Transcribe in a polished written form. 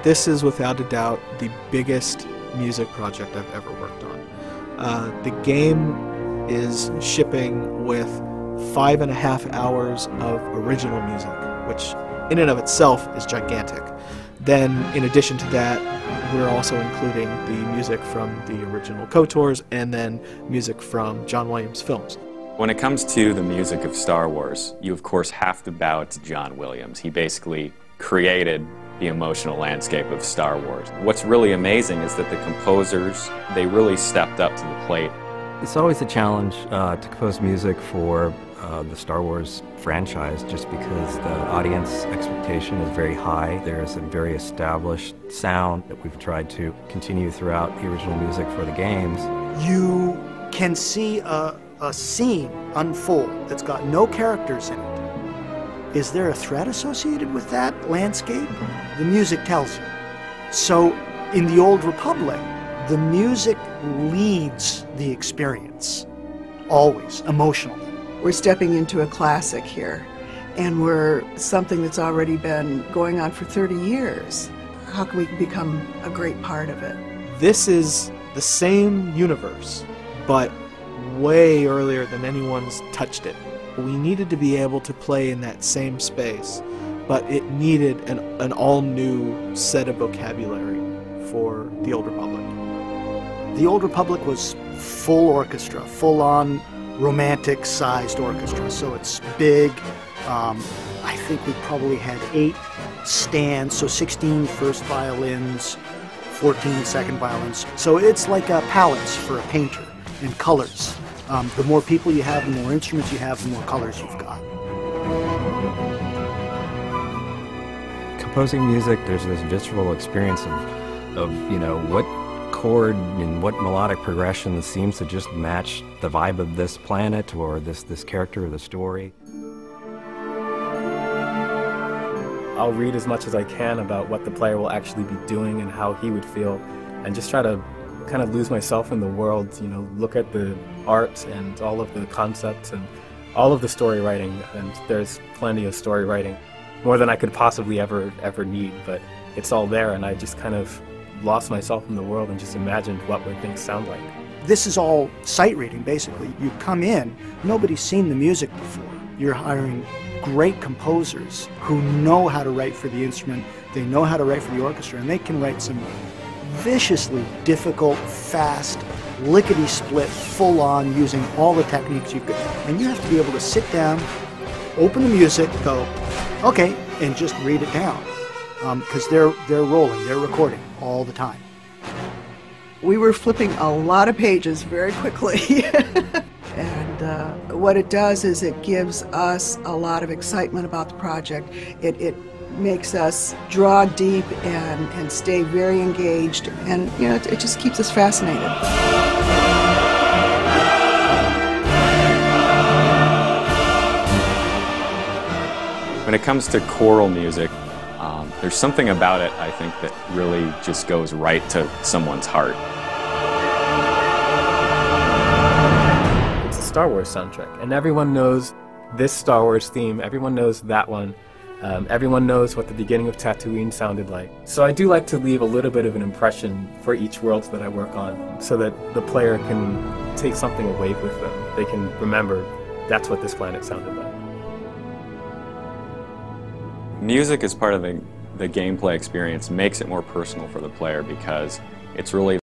This is without a doubt the biggest music project I've ever worked on. The game is shipping with 5.5 hours of original music, which in and of itself is gigantic. Then, in addition to that, we're also including the music from the original KOTORs and then music from John Williams films. When it comes to the music of Star Wars, you of course have to bow to John Williams. He basically created the emotional landscape of Star Wars. What's really amazing is that the composers, they really stepped up to the plate. It's always a challenge to compose music for the Star Wars franchise, just because the audience expectation is very high. There's a very established sound that we've tried to continue throughout the original music for the games. You can see a scene unfold that's got no characters in it. Is there a threat associated with that landscape? The music tells you. So in the Old Republic, the music leads the experience, always, emotionally. We're stepping into a classic here, and we're something that's already been going on for 30 years. How can we become a great part of it? This is the same universe, but way earlier than anyone's touched it. We needed to be able to play in that same space, but it needed an all-new set of vocabulary for the Old Republic. The Old Republic was full orchestra, full-on romantic-sized orchestra, so it's big. I think we probably had 8 stands, so 16 first violins, 14 second violins. So it's like a palettes for a painter, and colors. The more people you have, the more instruments you have, the more colors you've got. Composing music, there's this visceral experience of you know, what chord and what melodic progression seems to just match the vibe of this planet or this character or the story. I'll read as much as I can about what the player will actually be doing and how he would feel, and just try to kind of lose myself in the world, you know, look at the art and all of the concepts and all of the story writing, and there's plenty of story writing, more than I could possibly ever need, but it's all there, and I just kind of lost myself in the world and just imagined what would things sound like. This is all sight reading, basically. You come in, nobody's seen the music before. You're hiring great composers who know how to write for the instrument, they know how to write for the orchestra, and they can write some viciously difficult, fast, lickety-split, full-on, using all the techniques you could. And you have to be able to sit down, open the music, go, okay, and just read it down. Because they're rolling, they're recording all the time. We were flipping a lot of pages very quickly. And what it does is it gives us a lot of excitement about the project. It makes us draw deep and stay very engaged, and you know, it just keeps us fascinated. When it comes to choral music, there's something about it, I think, that really just goes right to someone's heart. It's a Star Wars soundtrack, and everyone knows this Star Wars theme, everyone knows that one. Everyone knows what the beginning of Tatooine sounded like. So I do like to leave a little bit of an impression for each world that I work on, so that the player can take something away with them. They can remember that's what this planet sounded like. Music as part of the gameplay experience makes it more personal for the player, because it's really